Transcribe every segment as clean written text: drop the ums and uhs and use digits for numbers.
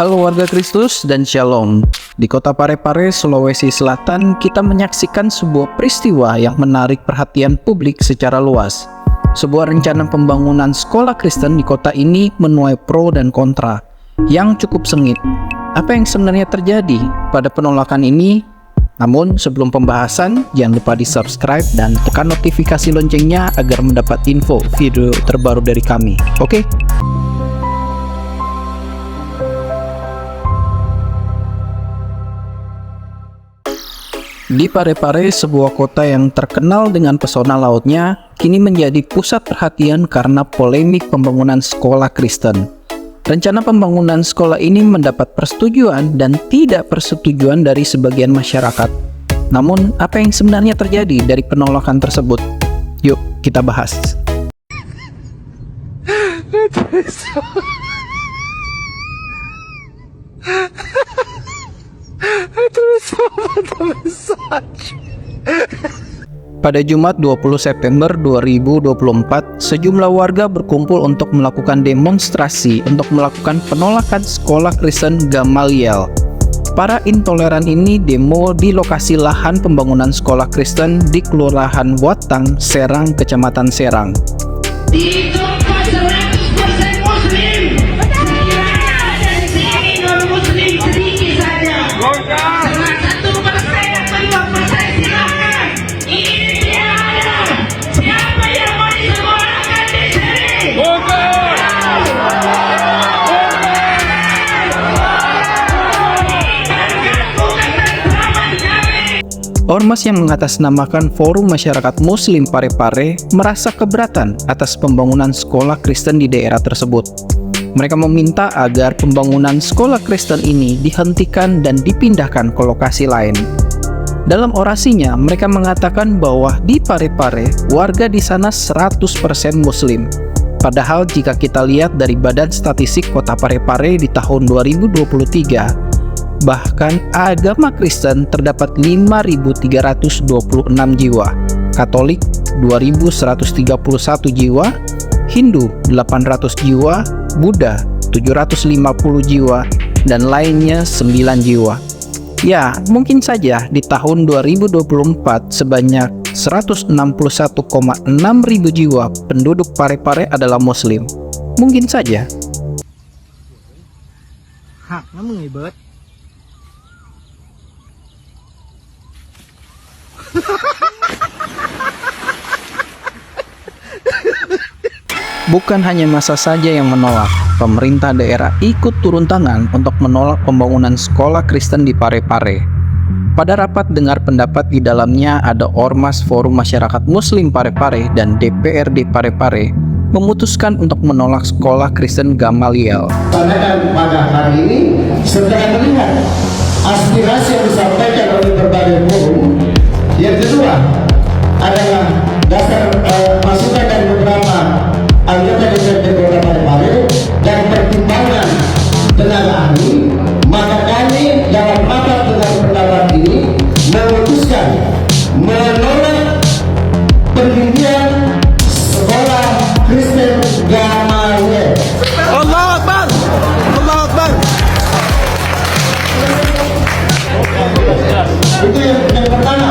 Halo warga Kristus dan Shalom. Di kota Parepare, Sulawesi Selatan, kita menyaksikan sebuah peristiwa yang menarik perhatian publik secara luas. Sebuah rencana pembangunan sekolah Kristen di kota ini menuai pro dan kontra, yang cukup sengit. Apa yang sebenarnya terjadi pada penolakan ini? Namun sebelum pembahasan, jangan lupa di-subscribe dan tekan notifikasi loncengnya agar mendapat info video terbaru dari kami. Oke? Di Parepare, sebuah kota yang terkenal dengan pesona lautnya, kini menjadi pusat perhatian karena polemik pembangunan sekolah Kristen. Rencana pembangunan sekolah ini mendapat persetujuan dan tidak persetujuan dari sebagian masyarakat. Namun, apa yang sebenarnya terjadi dari penolakan tersebut? Yuk, kita bahas. Pada Jumat 20 September 2024, sejumlah warga berkumpul untuk melakukan demonstrasi untuk melakukan penolakan sekolah Kristen Gamaliel. Para intoleran ini demo di lokasi lahan pembangunan sekolah Kristen di Kelurahan Watang, Serang, Kecamatan Serang. Di tempat 100% Muslim. Tidak ada di sini non-Muslim sedikit saja. Salah 1%, 2% silakan. Ini tidak ada. Siapa yang mau disekolahkan di sini? Ormas yang mengatasnamakan Forum Masyarakat Muslim Parepare merasa keberatan atas pembangunan sekolah Kristen di daerah tersebut. Mereka meminta agar pembangunan sekolah Kristen ini dihentikan dan dipindahkan ke lokasi lain. Dalam orasinya, mereka mengatakan bahwa di Parepare, warga di sana 100% Muslim. Padahal jika kita lihat dari Badan Statistik Kota Parepare di tahun 2023, bahkan agama Kristen terdapat 5.326 jiwa, Katolik 2.131 jiwa, Hindu 800 jiwa, Buddha 750 jiwa, dan lainnya 9 jiwa. Ya, mungkin saja di tahun 2024 sebanyak 161,6 ribu jiwa penduduk Parepare adalah Muslim. Mungkin saja. Hak nó người bớt. Bukan hanya massa saja yang menolak, pemerintah daerah ikut turun tangan untuk menolak pembangunan sekolah Kristen di Parepare. Pada rapat dengar pendapat di dalamnya ada Ormas Forum Masyarakat Muslim Parepare dan DPRD Parepare memutuskan untuk menolak sekolah Kristen Gamaliel. Pada hari ini, setelah melihat aspirasi yang disampaikan oleh berbagai forum, yang kedua adalah dasar masukan dari beberapa anggota DPRD Kota Parepare dan pertimbangan tenaga ahli, maka kami dalam rapat dengar pendapat ini memutuskan menolak pendirian sekolah Kristen Gamaliel. Allahu Akbar. Allahu Akbar. Itu yang pertama.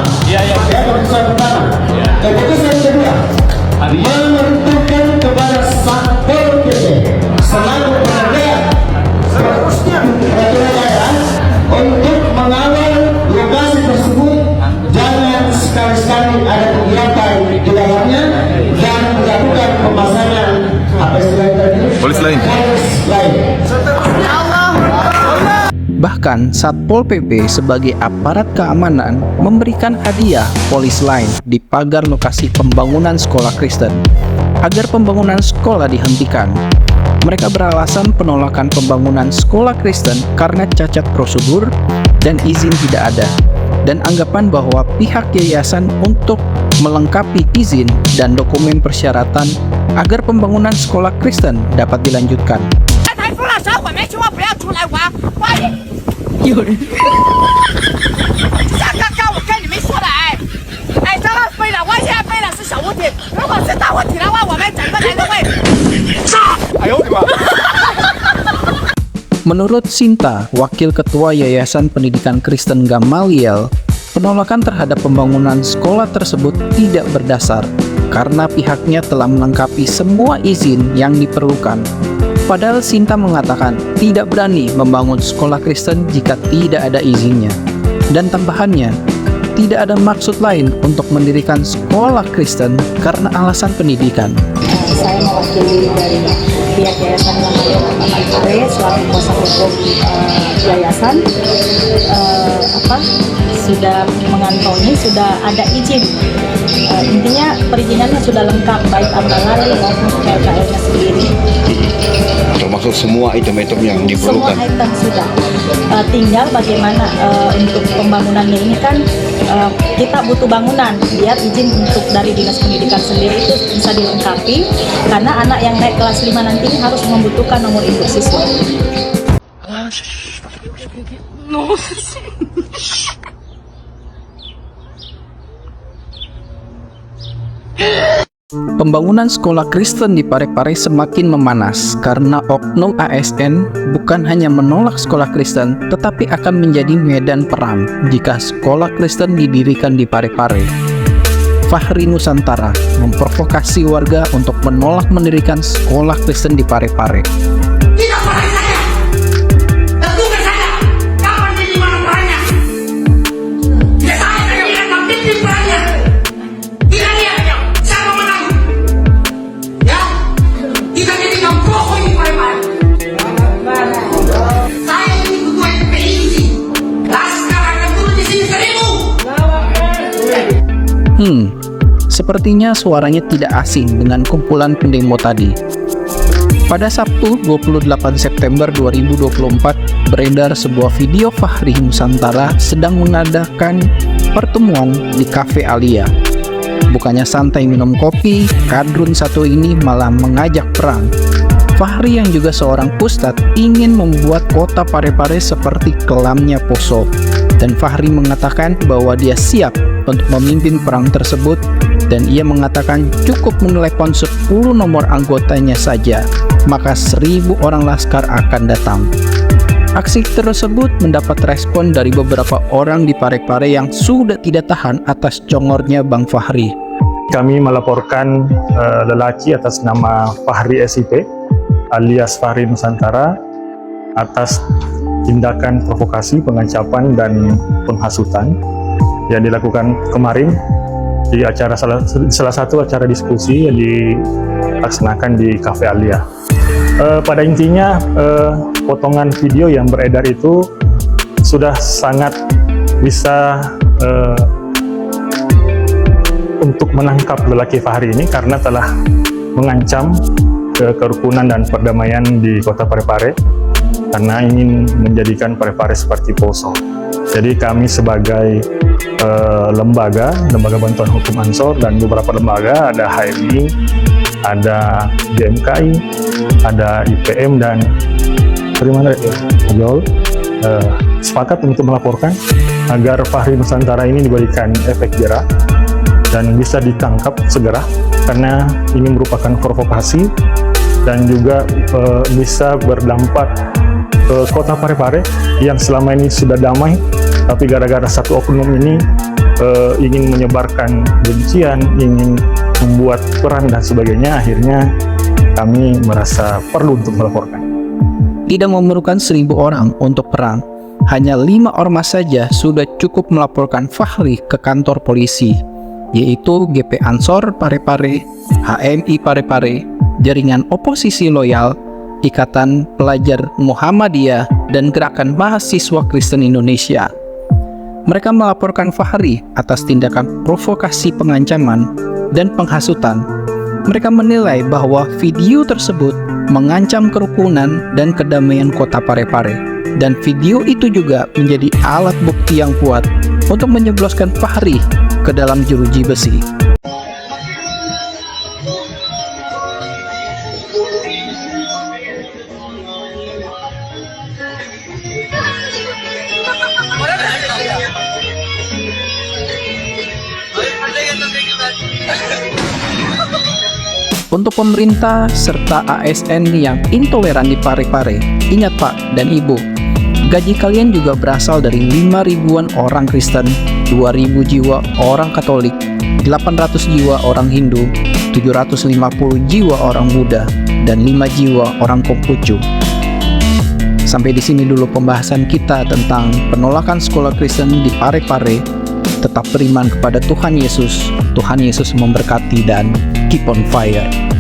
Keputusan pertama. Keputusan kedua, menentukan kepada Satpol PP selaku penegak peraturan daerah untuk mengawal lokasi tersebut, jangan sekali-sekali ada kegiatan di dalamnya dan melakukan pemasangan apa istilahnya tadi? Polis lain. Bahkan Satpol PP sebagai aparat keamanan memberikan hadiah polis lain di pagar lokasi pembangunan sekolah Kristen agar pembangunan sekolah dihentikan. Mereka beralasan penolakan pembangunan sekolah Kristen karena cacat prosedur dan izin tidak ada, dan anggapan bahwa pihak yayasan untuk melengkapi izin dan dokumen persyaratan agar pembangunan sekolah Kristen dapat dilanjutkan. 有人。像刚刚我跟你们说的，这个飞了，我现在飞的是小问题，如果是大问题的话，我们整个人都会炸。哎呦我的妈！ Menurut Sinta, Wakil Ketua Yayasan Pendidikan Kristen Gamaliel, penolakan terhadap pembangunan sekolah tersebut tidak berdasar karena pihaknya telah melengkapi semua izin yang diperlukan. Padahal Sinta mengatakan tidak berani membangun sekolah Kristen jika tidak ada izinnya. Dan tambahannya, tidak ada maksud lain untuk mendirikan sekolah Kristen karena alasan pendidikan. Saya mewakili dari pihak Yayasan Gamaliel Pare selaku kuasa hukum yayasan sudah mengantongi, sudah ada izin. Intinya perizinannya sudah lengkap, baik amdalari maupun PLKL-nya sendiri. Termasuk semua item-item yang Semua diperlukan. item sudah. Tinggal bagaimana untuk pembangunannya ini kan kita butuh bangunan biar izin untuk dari dinas pendidikan sendiri itu bisa dilengkapi karena anak yang naik kelas 5 nanti harus membutuhkan nomor induk siswa. Pembangunan sekolah Kristen di Parepare semakin memanas karena oknum ASN bukan hanya menolak sekolah Kristen, tetapi akan menjadi medan perang jika sekolah Kristen didirikan di Parepare. Fahri Nusantara memprovokasi warga untuk menolak mendirikan sekolah Kristen di Parepare. Tidak boleh saya. Tentukan saya. Kapan jadi mana perannya? Ya saya yang akan pimpin perannya. Tidak dia aja. Siapa menang? Ya. Kita jadi ngampoko ini Parepare. Saya ini ketua FPI. Laskar akan turun di sini 1000. Sepertinya suaranya tidak asing dengan kumpulan pendemo tadi. Pada Sabtu 28 September 2024 beredar sebuah video Fahri Nusantara sedang mengadakan pertemuan di Cafe Alia. Bukannya santai minum kopi, kadrun satu ini malah mengajak perang. Fahri yang juga seorang ustadz ingin membuat kota Parepare seperti kelamnya Poso. Dan Fahri mengatakan bahwa dia siap untuk memimpin perang tersebut dan ia mengatakan cukup menelepon 10 nomor anggotanya saja, maka 1000 orang laskar akan datang. Aksi tersebut mendapat respon dari beberapa orang di Parepare yang sudah tidak tahan atas congornya Bang Fahri. Kami melaporkan lelaki atas nama Fahri SIP alias Fahri Nusantara atas tindakan provokasi, pengancapan, dan penghasutan yang dilakukan kemarin di acara salah satu acara diskusi yang dilaksanakan di Cafe Alia. Pada intinya potongan video yang beredar itu sudah sangat bisa untuk menangkap lelaki Fahri ini karena telah mengancam kerukunan dan perdamaian di kota Parepare karena ingin menjadikan Parepare seperti Poso. Jadi kami sebagai lembaga bantuan hukum Ansor dan beberapa lembaga, ada HMI, ada DMKI, ada IPM dan dari mana Jol, sepakat untuk melaporkan agar Fahri Nusantara ini diberikan efek jera dan bisa ditangkap segera karena ini merupakan provokasi dan juga bisa berdampak ke kota Parepare yang selama ini sudah damai, tapi gara-gara satu oknum ini ingin menyebarkan kebencian, ingin membuat perang dan sebagainya, akhirnya kami merasa perlu untuk melaporkan. Tidak memerlukan 1000 orang untuk perang, hanya 5 ormas saja sudah cukup melaporkan Fahri ke kantor polisi, yaitu GP Ansor Parepare, HMI Parepare, Jaringan Oposisi Loyal, Ikatan Pelajar Muhammadiyah, dan Gerakan Mahasiswa Kristen Indonesia. Mereka melaporkan Fahri atas tindakan provokasi, pengancaman, dan penghasutan. Mereka menilai bahwa video tersebut mengancam kerukunan dan kedamaian kota Parepare, dan video itu juga menjadi alat bukti yang kuat untuk menjebloskan Fahri ke dalam jeruji besi. Untuk pemerintah serta ASN yang intoleran di Parepare, ingat Pak dan Ibu, gaji kalian juga berasal dari 5.000-an orang Kristen, 2.000 jiwa orang Katolik, 800 jiwa orang Hindu, 750 jiwa orang Buddha, dan 5 jiwa orang Konghucu. Sampai di sini dulu pembahasan kita tentang penolakan sekolah Kristen di Parepare. Tetap beriman kepada Tuhan Yesus. Tuhan Yesus memberkati dan keep on fire.